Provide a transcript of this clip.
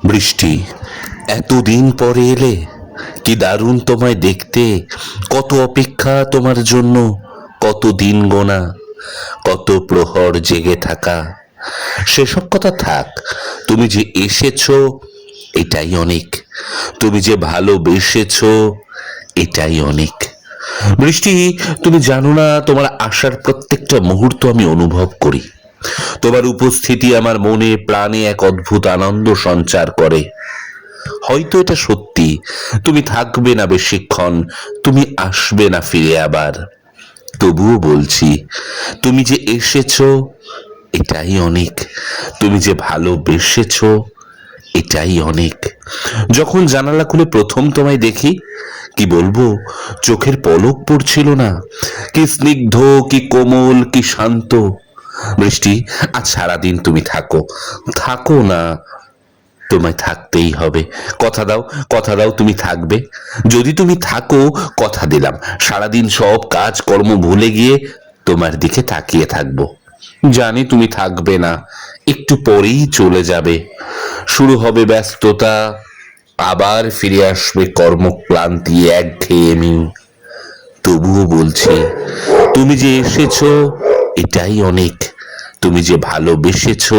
বৃষ্টি, এতদিন পরে এলে, কি দারুণ তোমায় দেখতে। কত অপেক্ষা তোমার জন্য, কত দিন গোনা, কত প্রহর জেগে থাকা। সেসব কথা থাক, তুমি যে এসেছো এটাই অনেক। তুমি যে ভালোবেসেছো এটাই অনেক। বৃষ্টি, তুমি জানো না, তোমার আসার প্রত্যেকটা মুহূর্ত আমি অনুভব করি। তোমার উপস্থিতি আমার মনে প্রাণে এক অদ্ভুত আনন্দ সঞ্চার করে। হয়তো এটা সত্যি, তুমি থাকবে না বেশিক্ষণ, তুমি আসবে না ফিরে আবার। তবুও বলছি, তুমি যে এসেছো এটাই অনেক। তুমি যে ভালোবেসেছো এটাই অনেক। যখন জানালা খুলে প্রথম তোমায় দেখি, কি বলবো, চোখের পলক পড়ছিল না। কি স্নিগ্ধ, কি কোমল, কি শান্ত। বৃষ্টি, আজ সারাদিন তুমি থাকো, থাকো না, তোমায় থাকতেই হবে। কথা দাও, কথা দাও তুমি থাকবে। যদি তুমি থাকো, কথা দিলাম সারাদিন সব কাজ কর্ম ভুলে গিয়ে তোমার দিকে তাকিয়ে থাকবো। জানি তুমি থাকবে না, একটু পরেই চলে যাবে। শুরু হবে ব্যস্ততা, আবার ফিরে আসবে কর্মক্লান্তি, একঘেয়েমি। তবুও বলছি, তুমি যে এসেছো এটাই অনেক। তুমি যে ভালোবেসেছো